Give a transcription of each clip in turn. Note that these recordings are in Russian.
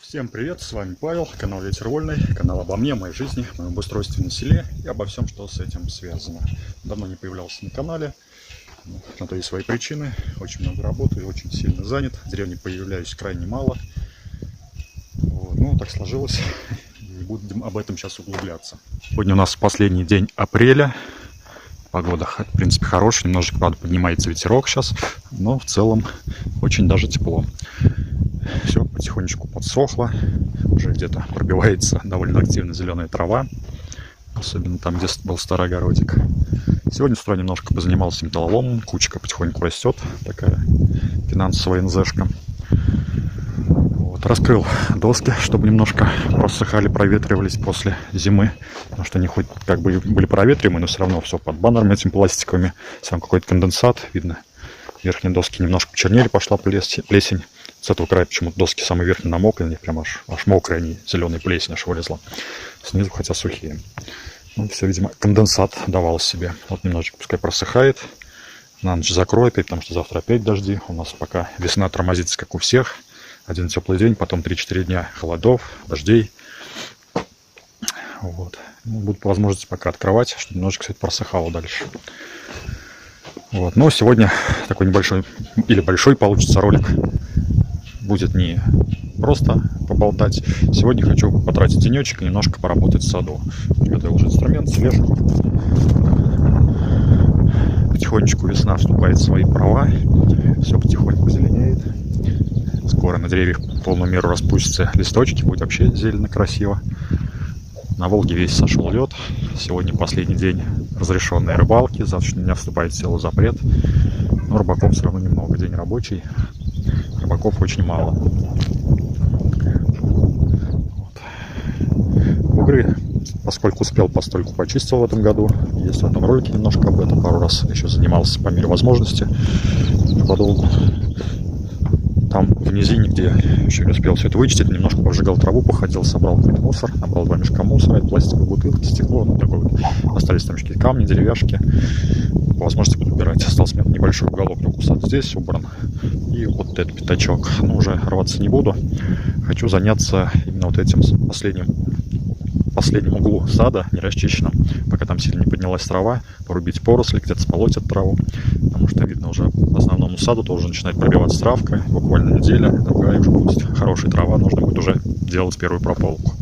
Всем привет, с вами Павел, канал Ветер Вольный, канал обо мне, моей жизни, моем обустройстве на селе и обо всем, что с этим связано. Давно не появлялся на канале, на то есть свои причины, очень много работы и очень сильно занят, в деревне появляюсь крайне мало. Вот. Ну, так сложилось, и будем об этом сейчас углубляться. Сегодня у нас последний день апреля, погода, в принципе, хорошая, немножечко, правда, поднимается ветерок сейчас, но в целом очень даже тепло. Все потихонечку подсохло, уже где-то пробивается довольно активно зеленая трава, особенно там, где был старый огородик. Сегодня с утра немножко позанимался металлоломом, кучка потихоньку растет, такая финансовая НЗшка. Вот, раскрыл доски, чтобы немножко просыхали, проветривались после зимы, потому что они хоть как бы были проветриваемые, но все равно все под баннерами этими пластиковыми, сам какой-то конденсат, видно, верхние доски немножко почернели, пошла плесень. С этого края почему-то доски самые верхние намокли, они прям аж мокрые, они зеленая плесень аж вылезла. Снизу хотя сухие. Ну, все, видимо, конденсат давал себе. Вот немножечко пускай просыхает. На ночь закрою опять, потому что завтра опять дожди. У нас пока весна тормозится, как у всех. Один теплый день, потом 3-4 дня холодов, дождей. Вот. Ну, будут по возможности пока открывать, чтобы немножечко все это просыхало дальше. Вот. Но сегодня такой небольшой или большой получится ролик. Будет не просто поболтать. Сегодня хочу потратить денечек и немножко поработать в саду. Приготовил уже инструмент, слежку. Потихонечку весна вступает в свои права. Все потихоньку зеленеет. Скоро на деревьях в полную меру распустятся листочки. Будет вообще зелено, красиво. На Волге весь сошел лед. Сегодня последний день разрешенной рыбалки. С завтрашнего дня вступает в силу запрет. Но рыбаков все равно немного. День рабочий. Рыбаков очень мало. Вот. Бугры, поскольку успел, постольку почистил в этом году. Есть в этом ролике немножко об этом. Пару раз еще занимался по мере возможности. Подолгу. Там в низине, где еще не успел все это вычистить, немножко пожигал траву, походил, собрал какой-то мусор, набрал 2 мешка мусора, пластиковые бутылки, стекло, ну такой вот. Остались там какие-то камни, деревяшки. По возможности буду убирать. Остался у меня небольшой уголок, только сад здесь убран. И вот этот пятачок. Ну, уже рваться не буду. Хочу заняться именно вот этим последним углу сада, не расчищенным, пока там сильно не поднялась трава, порубить поросли, где-то сполоть эту траву, потому что видно уже основному саду тоже начинает пробиваться травка, буквально неделя, другая уже будет хорошая трава, нужно будет уже делать первую прополку.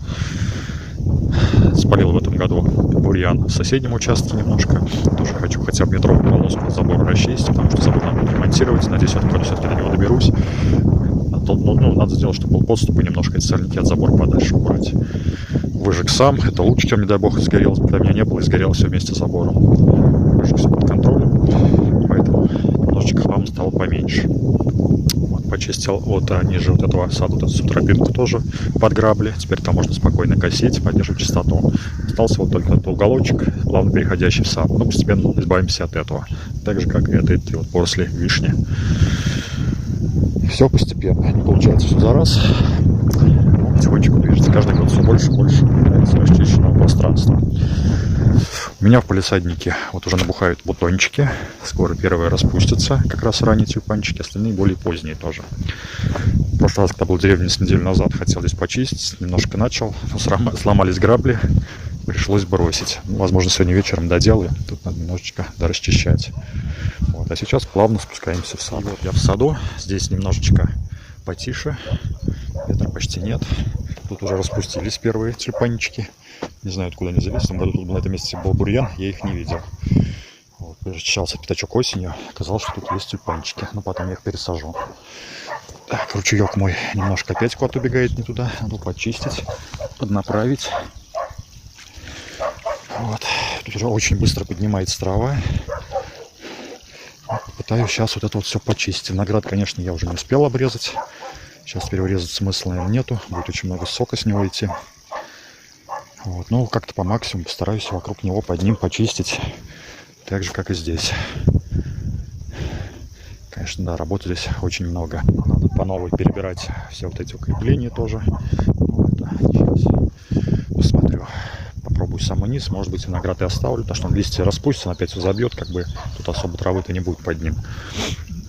Спалил в этом году бурьян в соседнем участке немножко, тоже хочу хотя бы метровую полоску от забора расчистить, потому что забор надо будет ремонтировать, надеюсь, я все-таки до него доберусь. Надо сделать, чтобы был подступ и немножко эти сорняки от забора подальше убрать. Выжег сам, это лук, чем, не дай бог, сгорел, когда меня не было, и сгорело все вместе с забором. Выжег все под контролем, поэтому немножечко хлама стало поменьше. Вот, почистил вот ниже вот этого сада, вот эту тропинку тоже под грабли. Теперь там можно спокойно косить, поддерживать чистоту. Остался вот только этот уголочек, плавно переходящий в сад. Но постепенно избавимся от этого. Так же, как и от этой вот поросли вишни. Все постепенно, не получается все за раз. Но потихонечку движется. Каждый год все больше и больше появляется расчищенного пространства. У меня в палисаднике вот уже набухают бутончики. Скоро первые распустятся, как раз ранние тюльпанчики, остальные более поздние тоже. В прошлый раз, когда был в деревне с неделю назад, хотел здесь почистить, немножко начал, но сломались грабли, пришлось бросить. Возможно, сегодня вечером доделаю, тут надо немножечко дорасчищать. Вот. А сейчас плавно спускаемся в сад. Вот я в саду, здесь немножечко потише, ветра почти нет. Тут уже распустились первые тюльпанчики. Не знаю, откуда они взялись. В том году тут на этом месте был бурьян, я их не видел. Вот, перечищался пятачок осенью, оказалось, что тут есть тюльпанчики, но потом я их пересажу. Так, ручеек мой немножко опять куда-то убегает не туда. Надо почистить, поднаправить. Вот. Тут уже очень быстро поднимается трава. Пытаюсь сейчас вот это вот все почистить. Виноград, конечно, я уже не успел обрезать. Сейчас перерезать смысла, наверное, нету. Будет очень много сока с него идти. Вот. Ну, как-то по максимуму постараюсь вокруг него, под ним почистить. Так же, как и здесь. Конечно, да, работы здесь очень много. Надо по новой перебирать все вот эти укрепления тоже. Вот это сейчас посмотрю. Попробую самый низ. Может быть, виноград и оставлю, потому что он листья распустится, он опять все забьет, как бы тут особо травы-то не будет под ним.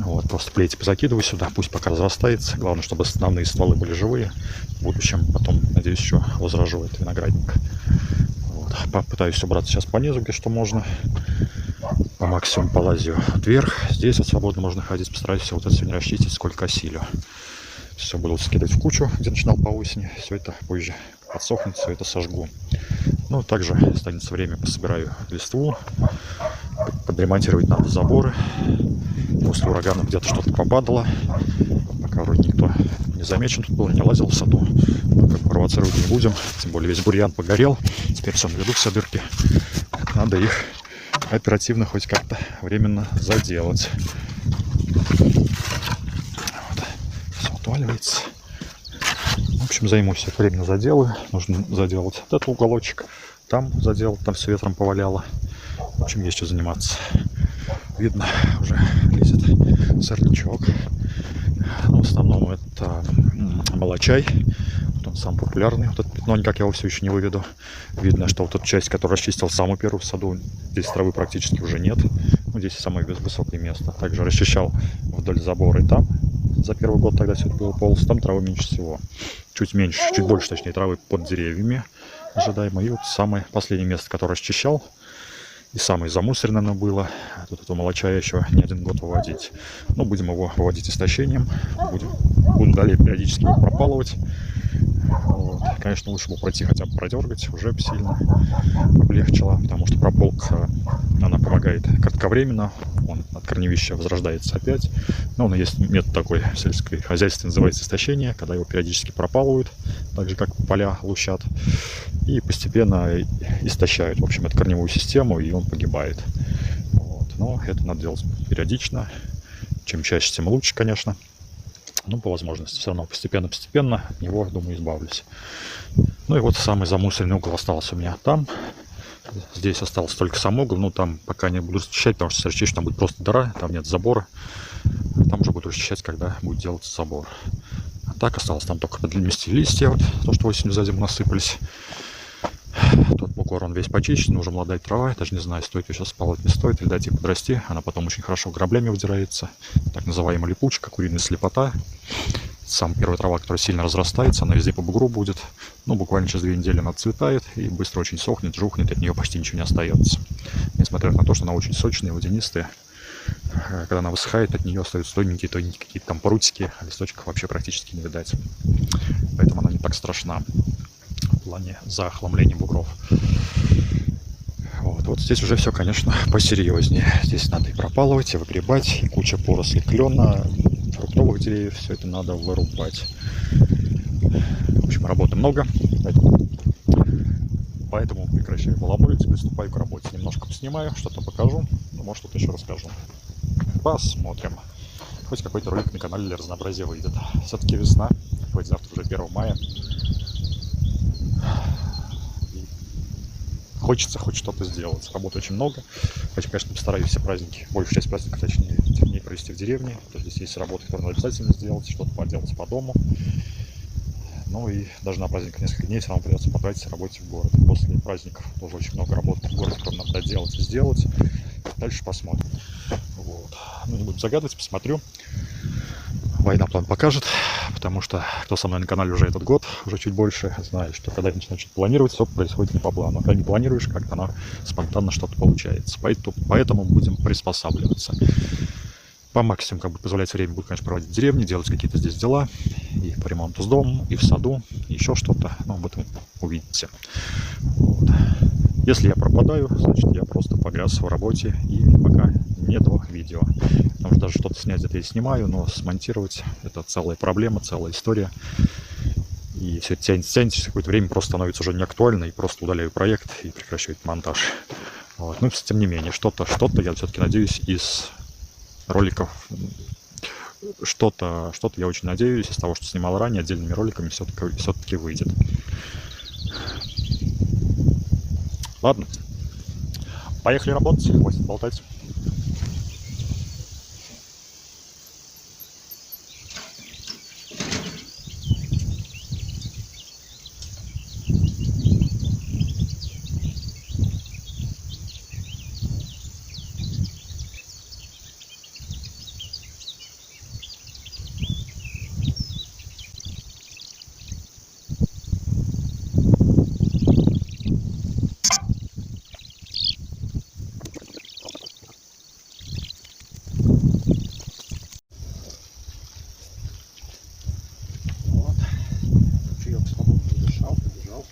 Вот, просто плети позакидываю сюда, пусть пока разрастается. Главное, чтобы основные стволы были живые. В будущем потом, надеюсь, еще возражу этот виноградник. Вот. Попытаюсь убраться сейчас по низу, где что можно. По максимуму полазию вверх. Здесь вот свободно можно ходить. Постараюсь все вот это все не расчистить, сколько осилю. Все буду скидывать в кучу, где начинал по осени. Все это позже подсохнет, все это сожгу. Ну, также останется время, пособираю листву. Подремонтировать надо заборы. После урагана где-то что-то попадало. Пока вроде никто не замечен тут был, не лазил в саду. Как провоцировать не будем. Тем более весь бурьян погорел. Теперь все наведу все дырки. Надо их оперативно хоть как-то временно заделать. Вот. Все отваливается. В общем, займусь, их временно заделаю. Нужно заделать вот этот уголочек. Там заделать, там все ветром поваляло. В общем, есть что заниматься. Видно, уже лезет сорнячок. В основном это молочай. Вот он самый популярный. Вот это пятно, никак я его все еще не выведу. Видно, что вот эта часть, которую расчистил самую первую в саду, здесь травы практически уже нет. Ну, здесь самое высокое место. Также расчищал вдоль забора и там. За первый год тогда все это было полностью. Там травы меньше всего. Чуть меньше, чуть больше, точнее, травы под деревьями ожидаемо. И вот самое последнее место, которое расчищал. И самое замусоренное было. Тут этого молочая еще не один год выводить. Но будем его выводить истощением. Буду далее периодически его пропалывать. Вот. Конечно, лучше бы пройти хотя бы продергать. Уже сильно облегчило. Потому что прополка, она помогает кратковременно. Он от корневища возрождается опять. Но он есть метод такой в сельской хозяйстве, называется истощение. Когда его периодически пропалывают. Так же, как поля лущат. И постепенно истощают, в общем, эту корневую систему, и он погибает. Вот. Но это надо делать периодично. Чем чаще, тем лучше, конечно. Ну, по возможности. Все равно постепенно от него, думаю, избавлюсь. Ну и вот самый замусоренный угол остался у меня там. Здесь остался только сам угол. Ну, там пока не буду расчищать, потому что расчищу, там будет просто дыра, там нет забора. Там уже буду расчищать, когда будет делаться забор. А так осталось там только подмести листья, вот, то, что осенью за зиму насыпались. Тот бугор, он весь почищен, уже молодая трава. Даже не знаю, стоит ее сейчас спалить, не стоит, или дать ей подрасти. Она потом очень хорошо граблями выдирается. Так называемая липучка, куриная слепота. Самая первая трава, которая сильно разрастается, она везде по бугру будет. Ну, буквально через 2 недели она отцветает и быстро очень сохнет, жухнет, от нее почти ничего не остается. Несмотря на то, что она очень сочная, водянистая. Когда она высыхает, от нее остаются тоненькие какие-то там прутики, а листочков вообще практически не видать. Поэтому она не так страшна в плане захламления бугров. Вот здесь уже все, конечно, посерьезнее. Здесь надо и пропалывать, и выгребать, и куча поросли клена, фруктовых деревьев, все это надо вырубать. В общем, работы много, поэтому прекращаю балаболить и приступаю к работе. Немножко поснимаю, что-то покажу, ну, может, что-то еще расскажу. Посмотрим. Хоть какой-то ролик на канале для разнообразия выйдет. Все-таки весна, хоть завтра уже 1 мая. Хочется хоть что-то сделать. Работы очень много. Хотя, конечно, постараюсь все праздники, большую часть праздников, точнее, дней провести в деревне. То есть здесь есть работы, которые надо обязательно сделать, что-то поделать по дому. Ну и даже на праздник несколько дней все равно придется потратить в работе в город. После праздников тоже очень много работы в городе, которую надо доделать и сделать. Дальше посмотрим. Вот. Ну, не буду загадывать, посмотрю. Война план покажет, потому что кто со мной на канале уже этот год, уже чуть больше, знает, что когда начинаешь планировать, все происходит не по плану. Когда не планируешь, как-то оно спонтанно что-то получается. Поэтому будем приспосабливаться. По максимуму как бы позволять время буду, конечно, проводить в деревне, делать какие-то здесь дела. И по ремонту с домом, и в саду, и еще что-то. Ну, об этом увидите. Вот. Если я пропадаю, значит, я просто погряз в работе и пока нету видео. Потому что даже что-то снять где-то я снимаю, но смонтировать — это целая проблема, целая история. И все это тянется, через какое-то время просто становится уже неактуально, и просто удаляю проект и прекращаю монтаж. Вот. Ну, тем не менее, что-то я все-таки надеюсь из роликов, что-то я очень надеюсь из того, что снимал ранее, отдельными роликами все-таки выйдет. Ладно, поехали работать, хватит болтать. убежал.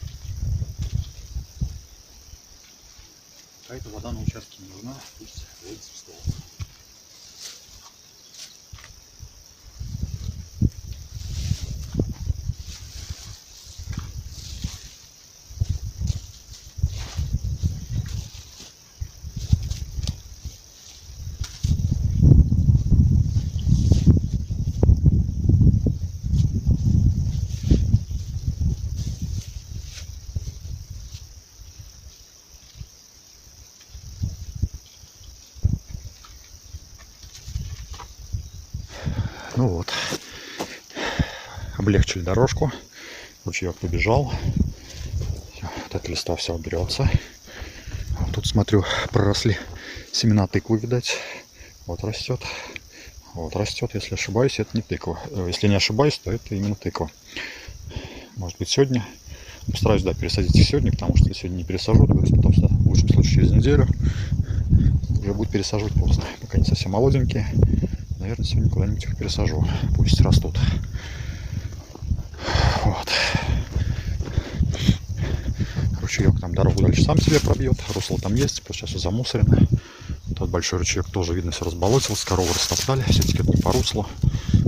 Какая-то вода на участке не нужна, пусть водится в стол. Ну вот, облегчили дорожку, ручеек побежал, вот это листва все уберется. Вот тут смотрю, проросли семена тыквы, видать, вот растет, если ошибаюсь, это не тыква, если не ошибаюсь, то это именно тыква. Может быть сегодня, постараюсь, да, пересадить их сегодня, потому что если сегодня не пересажу, то потом в лучшем случае через неделю уже будет пересаживать поздно, пока они совсем молоденькие. Наверное, сегодня куда-нибудь их пересажу. Пусть растут. Вот. Ручеек там дорогу дальше сам себе пробьет. Русло там есть, просто сейчас все замусорено. Тот большой ручеек тоже, видно, все разболотился. Коровы растоптали. Все-таки это не по руслу.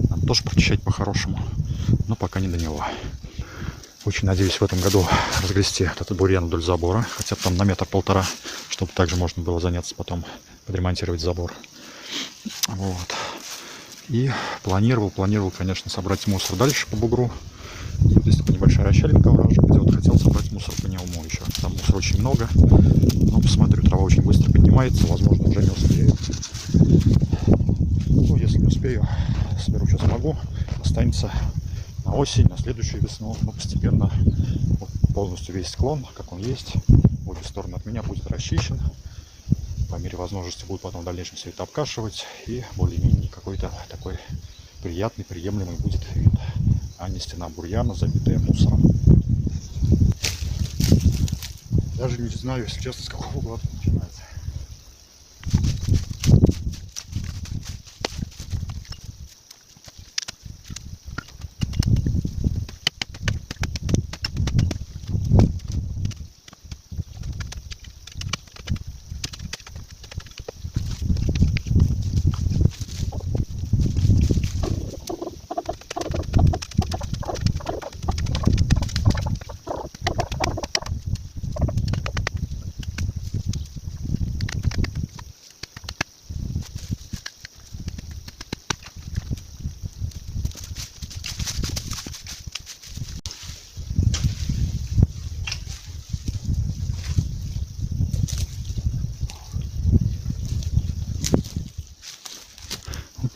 Надо тоже прочищать по-хорошему. Но пока не до него. Очень надеюсь в этом году разгрести этот бурьян вдоль забора. Хотя бы там на 1,5 метра, чтобы также можно было заняться потом, подремонтировать забор. Вот. И планировал, конечно, собрать мусор дальше по бугру. Вот здесь такая небольшая расщелинка вража, где вот хотел собрать мусор по нему еще. Там мусора очень много. Но посмотрю, трава очень быстро поднимается, возможно, уже не успею. Ну, если не успею, соберу, что смогу. Останется на осень, на следующую весну. Но постепенно вот, полностью весь склон, как он есть, в обе стороны от меня будет расчищен. По мере возможности будут потом в дальнейшем все это обкашивать, и более-менее какой-то такой приятный, приемлемый будет вид, а не стена бурьяна, забитая мусором. Даже не знаю, если честно, с какого угла начинается.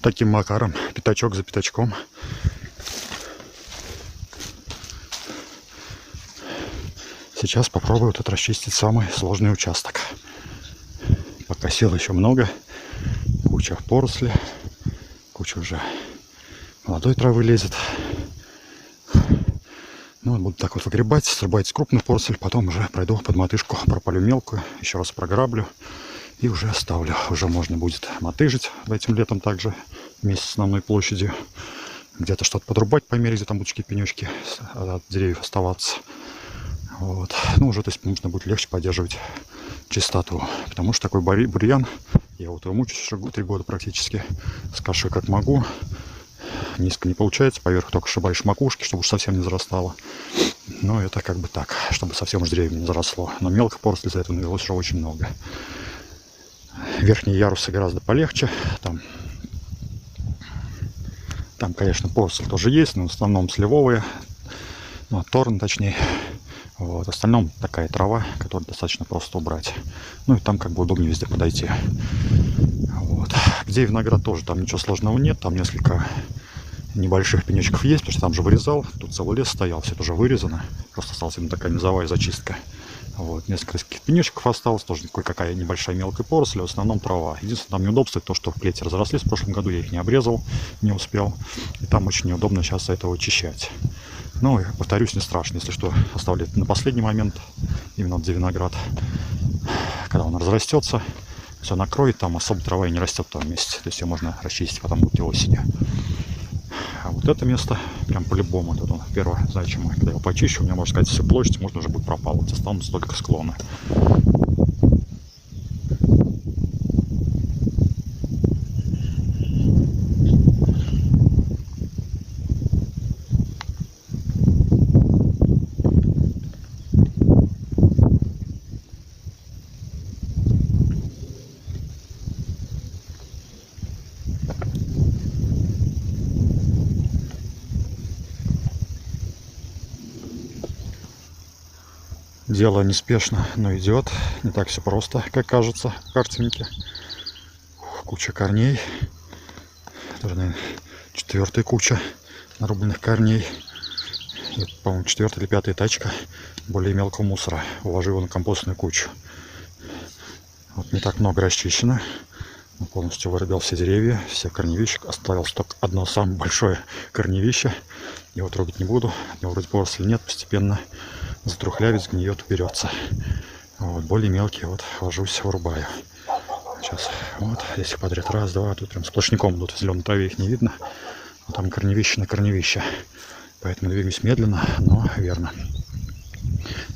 Таким макаром, пятачок за пятачком. Сейчас попробую тут расчистить самый сложный участок. Пока сил еще много. Куча поросли. Куча уже молодой травы лезет. Ну, вот буду так вот выгребать, срубать крупную поросль. Потом уже пройду под мотыжку, пропалю мелкую. Еще раз програблю. И уже оставлю. Уже можно будет мотыжить этим летом также вместе с основной площадью. Где-то что-то подрубать по мере, где там будут пенечки от деревьев оставаться. Вот. Ну, уже, то есть, нужно будет легче поддерживать чистоту. Потому что такой бурьян, я вот его мучаюсь 3 года практически. Скашиваю как могу. Низко не получается, поверх только сшибаешь макушки, чтобы уж совсем не зарастало. Но это как бы так, чтобы совсем уж деревья не заросло. Но мелкой поросли из-за этого навелось уже очень много. Верхние ярусы гораздо полегче. Там, конечно, поросль тоже есть, но в основном сливовые. Ну, торн, точнее. Вот. В остальном такая трава, которую достаточно просто убрать. Ну и там как бы удобнее везде подойти. Вот. Где виноград тоже, там ничего сложного нет. Там несколько небольших пенечков есть, потому что там же вырезал. Тут целый лес стоял, все это уже вырезано. Просто осталась именно такая низовая зачистка. Вот, несколько таких пенечков осталось, тоже кое-какая небольшая мелкая поросль, в основном трава. Единственное, там неудобство, то, что плети разрослись в прошлом году, я их не обрезал, не успел. И там очень неудобно сейчас это очищать. Ну, повторюсь, не страшно, если что, оставлять на последний момент, именно где виноград. Когда он разрастется, все накроет, там особо трава и не растет в том месте. То есть ее можно расчистить потом будет осенью. А вот вот это место прям по-любому. Вот он, первое значимое. Когда я его почищу, у меня, можно сказать, всю площадь можно уже будет пропалывать. Останутся только склоны. Дело неспешно, но идет. Не так все просто, как кажется в картинке. Куча корней. Это, наверное, 4-я куча нарубленных корней. И, по-моему, 4-я или 5-я тачка более мелкого мусора. Уложил его на компостную кучу. Вот не так много расчищено. Он полностью вырубил все деревья, все корневища. Оставилось только одно самое большое корневище. Его трогать не буду. От него вроде поросли нет, постепенно затрухлявит, сгниет, уберется. Вот, более мелкие вот ложусь, вырубаю. Сейчас вот, здесь их подряд раз, два, тут прям сплошняком идут, в зеленой траве их не видно. Но там корневище на корневище. Поэтому двигаюсь медленно, но верно.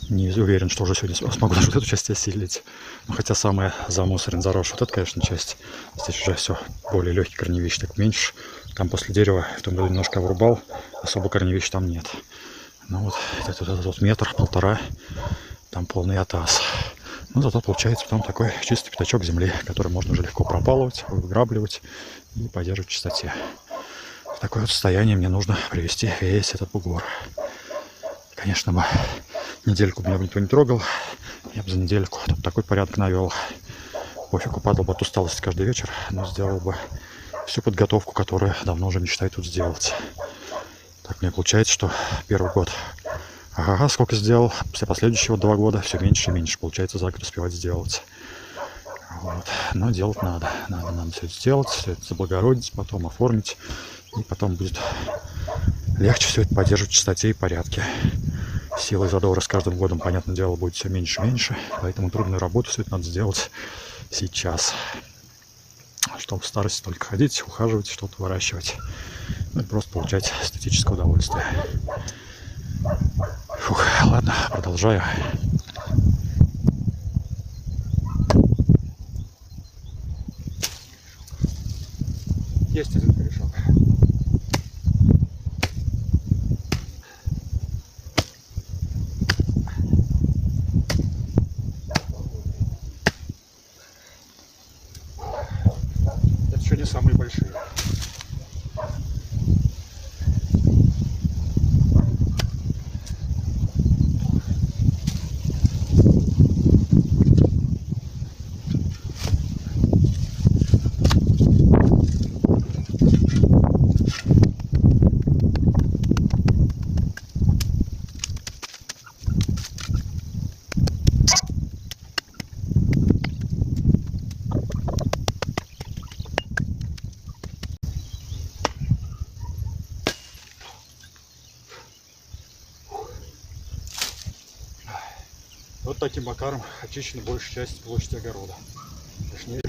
Не уверен, что уже сегодня смогу даже вот эту часть осилить. Но хотя самая замусорен, заросшая, вот это, конечно, часть. Здесь уже все более легкий корневищ, так меньше. Там после дерева в том году немножко вырубал, особо корневищ там нет. Ну вот этот вот метр-полтора, там полный атас. Ну зато получается там такой чистый пятачок земли, который можно уже легко пропалывать, выграбливать и поддерживать в чистоте. В такое вот состояние мне нужно привести весь этот бугор. Конечно бы недельку меня бы никто не трогал, я бы за недельку тут такой порядок навел. Пофиг, упадал бы от усталости каждый вечер, но сделал бы всю подготовку, которую давно уже мечтаю тут сделать. Так мне получается, что первый год, ага, сколько сделал, все последующие 2 года все меньше и меньше получается за год успевать сделать. Вот. Но делать надо. Надо все это сделать, все это заблагородить, потом оформить, и потом будет легче все это поддерживать в чистоте и порядке. Силы задора с каждым годом, понятное дело, будет все меньше и меньше, поэтому трудную работу все это надо сделать сейчас, чтобы в старости только ходить, ухаживать, что-то выращивать, ну и просто получать эстетическое удовольствие. Фух, ладно, продолжаю. Есть один корешок. Это еще не самые большие. Вот таким макаром очищена большая часть площади огорода. Точнее,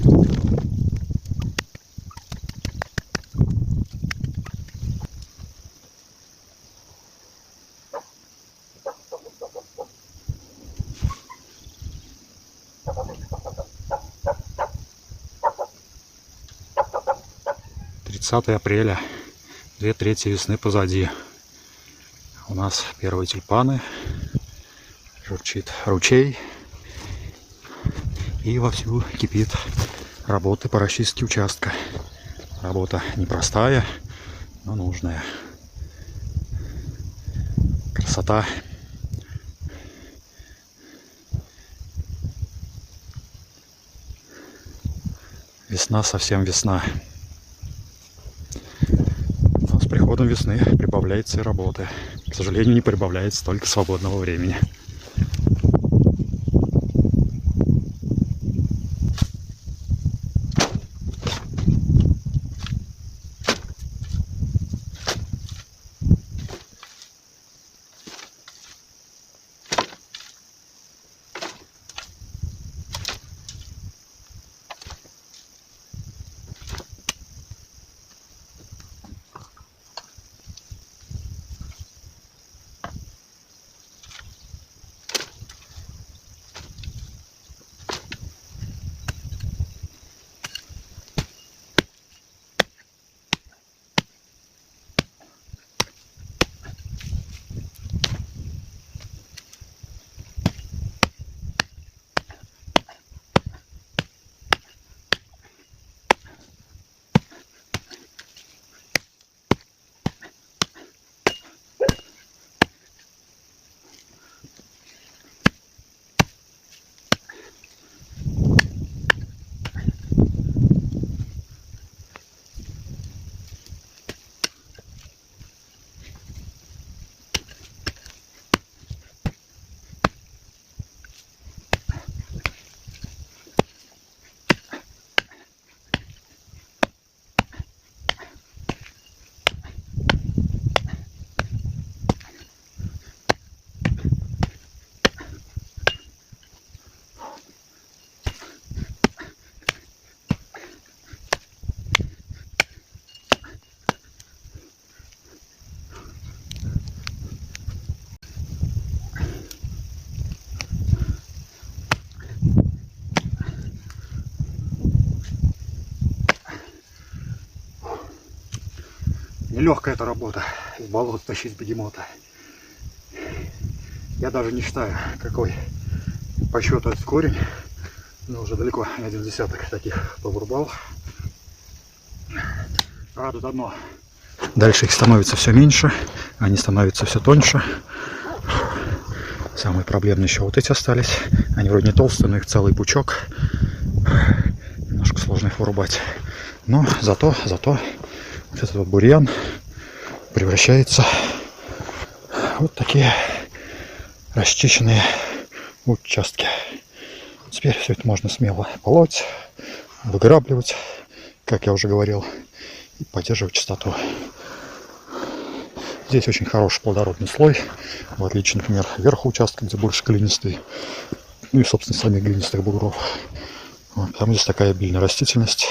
30 апреля, 2/3 весны позади. У нас первые тюльпаны, журчит ручей и вовсю кипит работа по расчистке участка. Работа непростая, но нужная. Красота. Весна, совсем весна. Но с приходом весны прибавляется и работы. К сожалению, не прибавляется только свободного времени. Нелегкая эта работа, из болот тащить бегемота. Я даже не считаю, какой по счету этот корень, но уже далеко не один десяток таких повырубал. Радует одно. Дальше их становится все меньше, они становятся все тоньше. Самые проблемные еще вот эти остались. Они вроде не толстые, но их целый пучок. Немножко сложно их вырубать. Но зато вот этот вот бурьян превращается в вот такие расчищенные участки. Теперь все это можно смело полоть, выграбливать, как я уже говорил, и поддерживать чистоту. Здесь очень хороший плодородный слой, в отличие, например, верху участка, где больше глинистый, ну и, собственно, самих глинистых бугров. Вот, там здесь такая обильная растительность,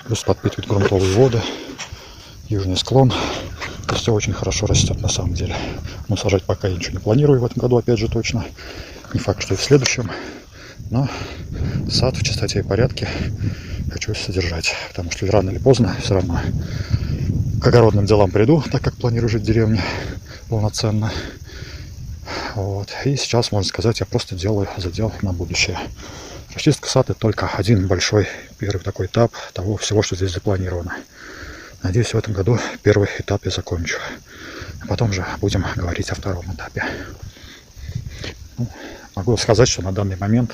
плюс подпитывает грунтовые воды, южный склон. То есть все очень хорошо растет на самом деле. Но сажать пока я ничего не планирую в этом году, опять же, точно. Не факт, что и в следующем. Но сад в чистоте и порядке хочу содержать, потому что рано или поздно все равно к огородным делам приду, так как планирую жить в деревне полноценно. Вот. И сейчас, можно сказать, я просто делаю задел на будущее. Расчистка сада — это только один большой первый такой этап того всего, что здесь запланировано. Надеюсь, в этом году первый этап я закончу. А потом же будем говорить о втором этапе. Могу сказать, что на данный момент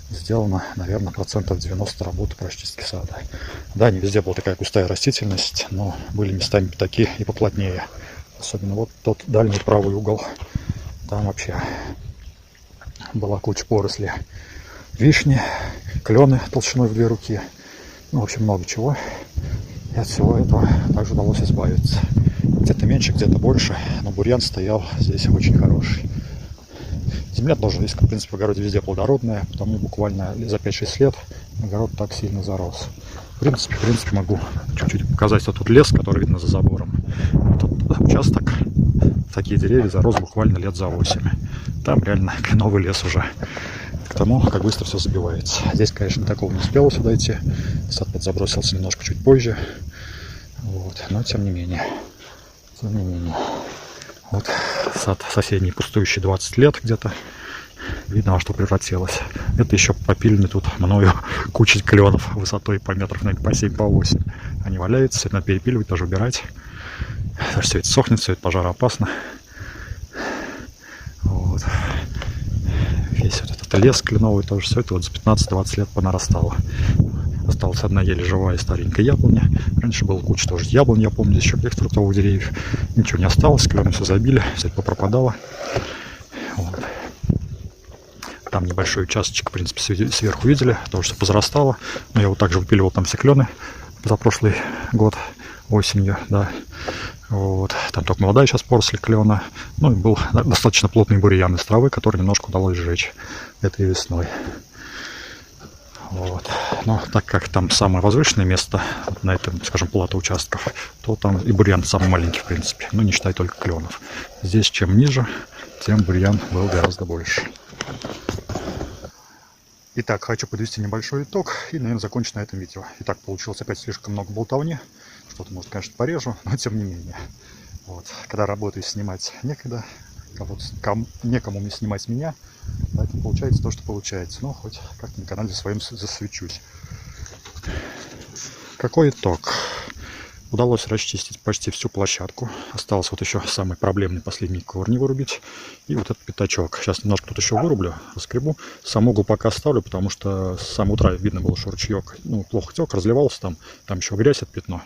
сделано, наверное, процентов 90 работы по расчистке сада. Да, не везде была такая густая растительность, но были местами такие и поплотнее. Особенно вот тот дальний правый угол. Там вообще была куча поросли вишни, клены толщиной в 2 руки. Ну, в общем, много чего. И от всего этого также удалось избавиться. Где-то меньше, где-то больше, но бурьян стоял здесь очень хороший. Земля тоже здесь, в принципе, в огороде везде плодородная, потому буквально за 5-6 лет огород так сильно зарос. В принципе, могу чуть-чуть показать вот тот лес, который видно за забором. Этот участок, такие деревья зарос буквально лет за 8. Там реально кленовый лес уже. К тому, как быстро все забивается. Здесь, конечно, такого не успело сюда идти. Сад подзабросился немножко чуть позже. Вот. Но тем не менее. Вот сад соседний, пустующий 20 лет где-то. Видно, во что превратилось. Это еще попилены тут мною куча кленов высотой по метров, наверное, по 7, по 8. Они валяются, это надо перепиливать, тоже убирать. Все это сохнет, все это пожароопасно. Вот. Весь вот этот лес кленовый тоже, все это вот за 15-20 лет понарастало. Осталась одна еле живая старенькая яблоня. Раньше было куча тоже яблонь, я помню, еще каких-то фруктовых деревьев. Ничего не осталось, клены все забили, все это попропадало. Вот. Там небольшой участочек, в принципе, сверху видели, тоже все позарастало. Но я вот также выпиливал там все клены за прошлый год осенью, да. Вот. Там только молодая сейчас поросль клена. Ну и был достаточно плотный бурьян из травы, который немножко удалось сжечь этой весной. Вот. Но так как там самое возвышенное место на этом, скажем, плато участков, то там и бурьян самый маленький, в принципе. Ну, не считай только кленов. Здесь чем ниже, тем бурьян был гораздо больше. Итак, хочу подвести небольшой итог и, наверное, закончить на этом видео. Итак, получилось опять слишком много болтовни. Что-то, может, конечно, порежу, но тем не менее. Вот. Когда работаю, снимать некогда. Некому мне снимать меня. Поэтому получается то, что получается. Но хоть как-то на канале своем засвечусь. Какой итог? Удалось расчистить почти всю площадку. Осталось вот еще самый проблемный последний корни вырубить. И вот этот пятачок. Сейчас немножко тут еще вырублю, раскребу. Сам угол пока оставлю, потому что с самого утра видно было, что ручеек плохо тек, разливался там. Там еще грязь от пятно.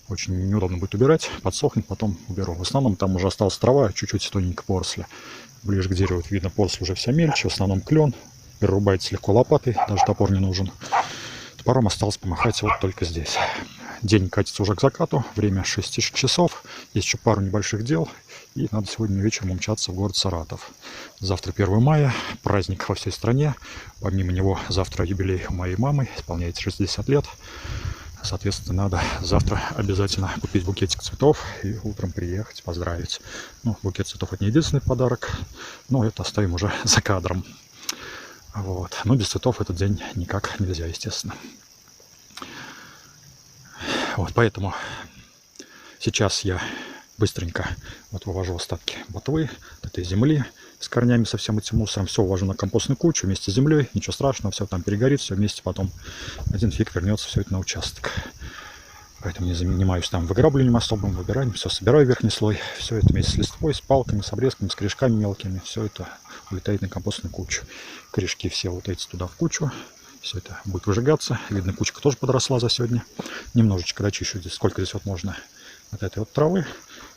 Очень неудобно будет убирать. Подсохнет, потом уберу. В основном там уже осталась трава, чуть-чуть тоненькой поросли. Ближе к дереву видно, поросль уже вся мельче. В основном клен. Перерубается легко лопатой, даже топор не нужен. Топором осталось помахать вот только здесь. День катится уже к закату, время 6 часов, есть еще пару небольших дел, и надо сегодня вечером умчаться в город Саратов. Завтра 1 мая, праздник во всей стране, помимо него завтра юбилей у моей мамы, исполняется 60 лет. Соответственно, надо завтра обязательно купить букетик цветов и утром приехать поздравить. Ну, букет цветов — это не единственный подарок, но это оставим уже за кадром. Вот. Но без цветов этот день никак нельзя, естественно. Вот, поэтому Сейчас я быстренько вот вывожу остатки ботвы, этой земли с корнями, со всем этим мусором. Все увожу на компостную кучу вместе с землей. Ничего страшного, все там перегорит, все вместе потом один фиг вернется все это на участок. Поэтому не занимаюсь там выграбливанием особым, выбиранием. Все собираю верхний слой. Все это вместе с листвой, с палками, с обрезками, с корешками мелкими. Все это улетает на компостную кучу. Корешки все вот эти туда в кучу. Все это будет выжигаться. Видно, кучка тоже подросла за сегодня. Немножечко дочищу здесь, сколько здесь вот можно от этой вот травы.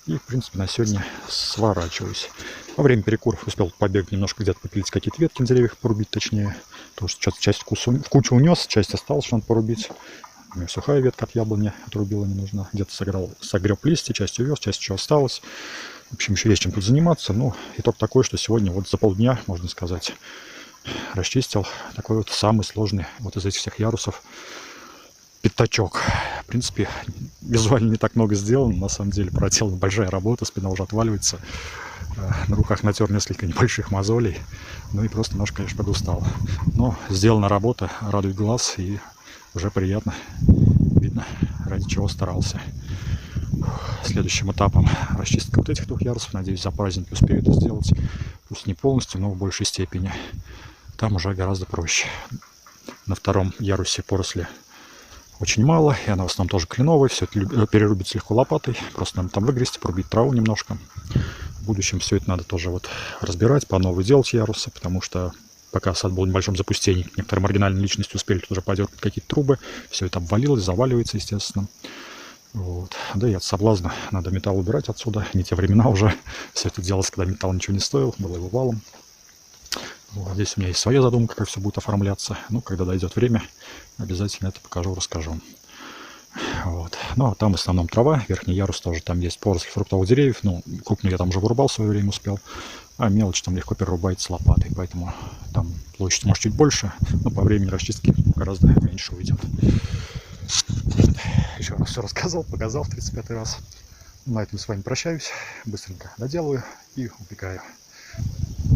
И, в принципе, на сегодня сворачиваюсь. Во время перекуров успел побегать немножко, где-то попилить какие-то ветки на деревьях, порубить точнее. Потому что часть в кучу унес, часть осталась, что надо порубить. У меня сухая ветка от яблони отрубила, не нужна. Где-то согреб листья, часть увез, часть еще осталась. В общем, еще есть чем тут заниматься. Но итог такой, что сегодня вот за полдня, можно сказать, расчистил такой вот самый сложный вот из этих всех ярусов пятачок. В принципе, визуально не так много сделано. На самом деле проделана большая работа, спина уже отваливается. На руках натер несколько небольших мозолей. Ну и просто немножко, конечно, подустал. Но сделана работа, радует глаз и уже приятно. Видно, ради чего старался. Следующим этапом расчистка вот этих двух ярусов. Надеюсь, за праздники успею это сделать. Пусть не полностью, но в большей степени. Там уже гораздо проще. На втором ярусе поросли очень мало, и она в основном тоже кленовая. Все это перерубить легко лопатой. Просто нам там выгрести, порубить траву немножко. В будущем все это надо тоже вот разбирать, по новой делать ярусы, потому что пока сад был в небольшом запустении, некоторые маргинальные личности успели тут уже подергать какие-то трубы. Все это обвалилось, заваливается, естественно. Вот. Да и от соблазна надо металл убирать отсюда. Не те времена уже. Все это делалось, когда металл ничего не стоил, было его валом. Вот. Здесь у меня есть своя задумка, как все будет оформляться. Ну, когда дойдет время, обязательно это покажу, расскажу. Вот. Ну, а там в основном трава, верхний ярус тоже. Там есть поросль фруктовых деревьев. Ну, крупную я там уже вырубал в свое время, успел. А мелочь там легко перерубается лопатой. Поэтому там площадь может чуть больше, но по времени расчистки гораздо меньше уйдет. Еще раз все рассказал, показал в 35-й раз. На этом с вами прощаюсь. Быстренько доделаю и убегаю.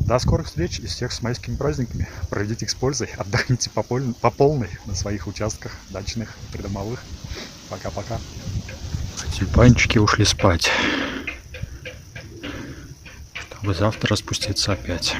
До скорых встреч и всех с майскими праздниками. Проведите их с пользой, отдохните по полной на своих участках дачных, придомовых. Пока-пока. Тюльпанчики ушли спать, чтобы завтра распуститься опять.